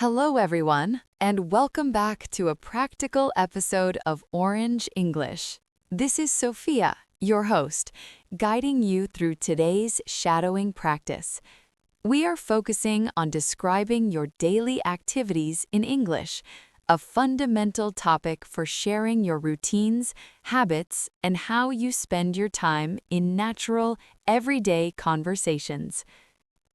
Hello, everyone, and welcome back to a practical episode of Orange English. This is Sophia, your host, guiding you through today's shadowing practice. We are focusing on describing your daily activities in English, a fundamental topic for sharing your routines, habits, and how you spend your time in natural, everyday conversations.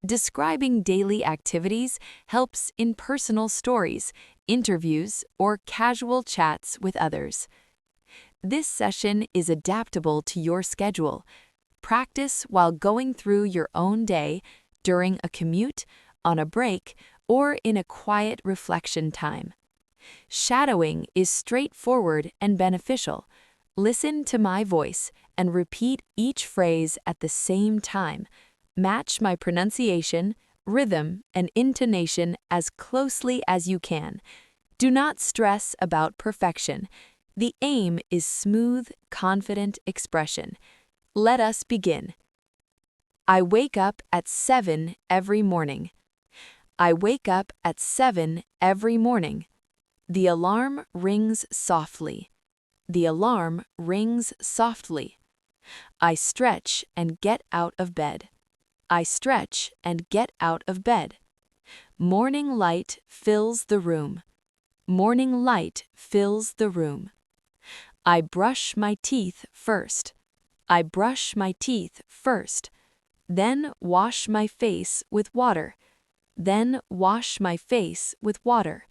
Describing daily activities helps in personal stories, interviews, or casual chats with others. This session is adaptable to your schedule. Practice while going through your own day, during a commute, on a break, or in a quiet reflection time. Shadowing is straightforward and beneficial. Listen to my voice and repeat each phrase at the same time. Match my pronunciation, rhythm, and intonation as closely as you can. Do not stress about perfection. The aim is smooth, confident expression. Let us begin. I wake up at 7 every morning. I wake up at 7 every morning. The alarm rings softly. The alarm rings softly. I stretch and get out of bed. I stretch and get out of bed. Morning light fills the room. Morning light fills the room. I brush my teeth first. I brush my teeth first. Then wash my face with water. Then wash my face with water.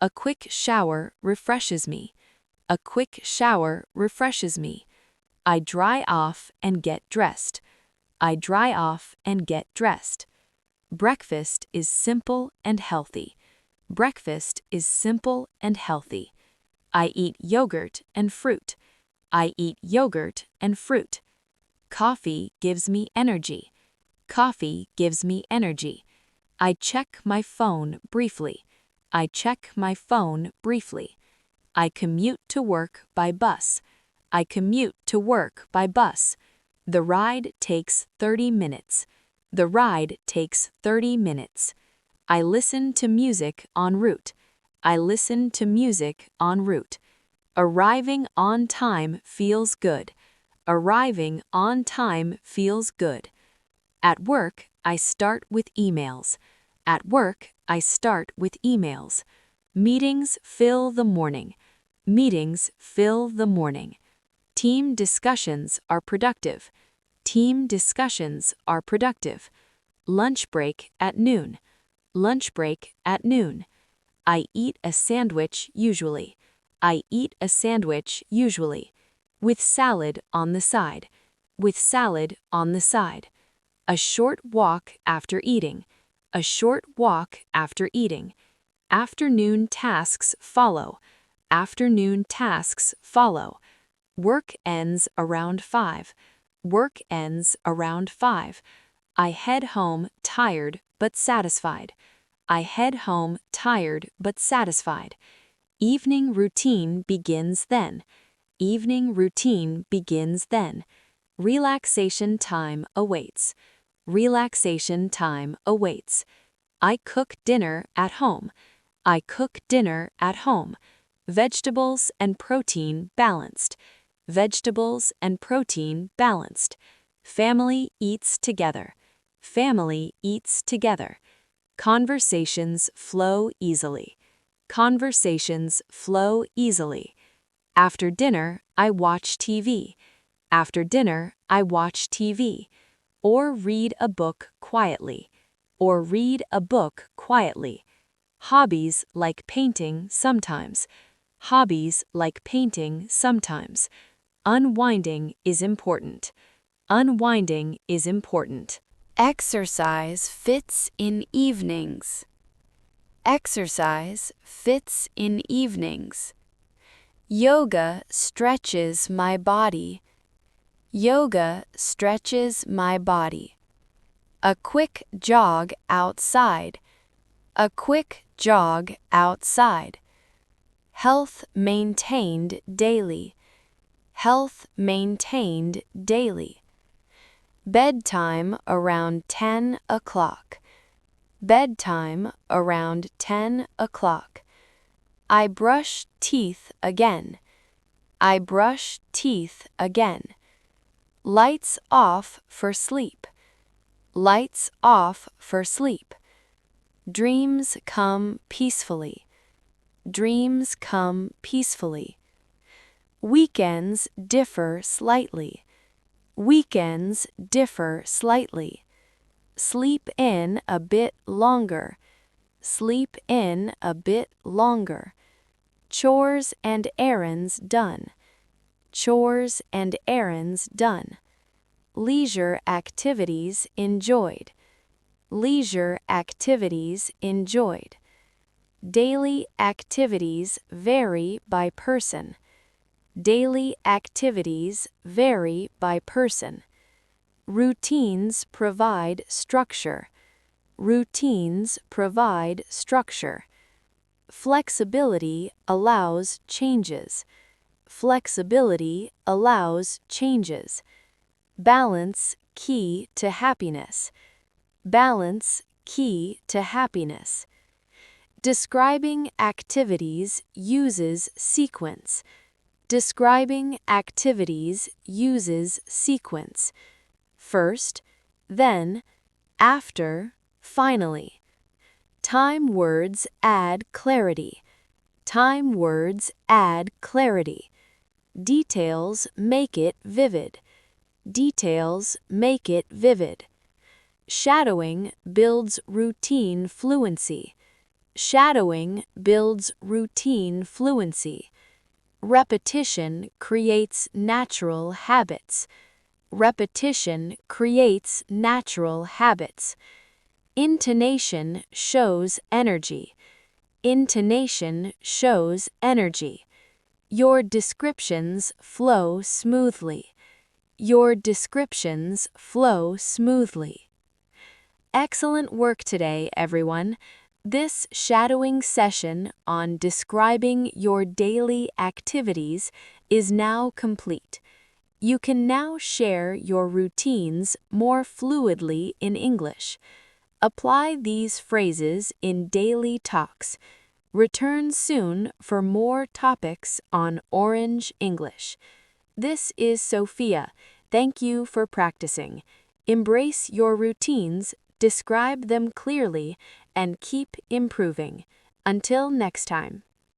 A quick shower refreshes me. A quick shower refreshes me. I dry off and get dressed. I dry off and get dressed. Breakfast is simple and healthy. Breakfast is simple and healthy. I eat yogurt and fruit. I eat yogurt and fruit. Coffee gives me energy. Coffee gives me energy. I check my phone briefly. I check my phone briefly. I commute to work by bus. I commute to work by bus. The ride takes 30 minutes. The ride takes 30 minutes. I listen to music en route. I listen to music en route. Arriving on time feels good. Arriving on time feels good. At work, I start with emails. At work, I start with emails. Meetings fill the morning. Meetings fill the morning. Team discussions are productive. Team discussions are productive. Lunch break at noon. Lunch break at noon. I eat a sandwich usually. I eat a sandwich usually. With salad on the side. With salad on the side. A short walk after eating. A short walk after eating. Afternoon tasks follow. Afternoon tasks follow. Work ends around 5. Work ends around 5. I head home tired but satisfied. I head home tired but satisfied. Evening routine begins then. Evening routine begins then. Relaxation time awaits. Relaxation time awaits. I cook dinner at home. I cook dinner at home. Vegetables and protein balanced. Vegetables and protein balanced. Family eats together. Family eats together. Conversations flow easily. Conversations flow easily. After dinner, I watch TV. After dinner, I watch TV. Or read a book quietly. Or read a book quietly. Hobbies like painting sometimes. Hobbies like painting sometimes. Unwinding is important. Unwinding is important. Exercise fits in evenings. Exercise fits in evenings. Yoga stretches my body. Yoga stretches my body. A quick jog outside. A quick jog outside. Health maintained daily. Health maintained daily. Bedtime around 10 o'clock. Bedtime around 10 o'clock. I brush teeth again. I brush teeth again. Lights off for sleep. Lights off for sleep. Dreams come peacefully. Dreams come peacefully. Weekends differ slightly. Weekends differ slightly. Sleep in a bit longer. Sleep in a bit longer. Chores and errands done. Chores and errands done. Leisure activities enjoyed. Leisure activities enjoyed. Daily activities vary by person. Daily activities vary by person. Routines provide structure. Routines provide structure. Flexibility allows changes. Flexibility allows changes. Balance key to happiness. Balance key to happiness. Describing activities uses sequence. Describing activities uses sequence. First, then, after, finally. Time words add clarity. Time words add clarity. Details make it vivid. Details make it vivid. Shadowing builds routine fluency. Shadowing builds routine fluency. Repetition creates natural habits. Repetition creates natural habits. Intonation shows energy. Intonation shows energy. Your descriptions flow smoothly. Your descriptions flow smoothly. Excellent work today, everyone. This shadowing session on describing your daily activities is now complete. You can now share your routines more fluidly in English. Apply these phrases in daily talks. Return soon for more topics on Orange English. This is Sophia. Thank you for practicing. Embrace your routines, describe them clearly, and keep improving. Until next time.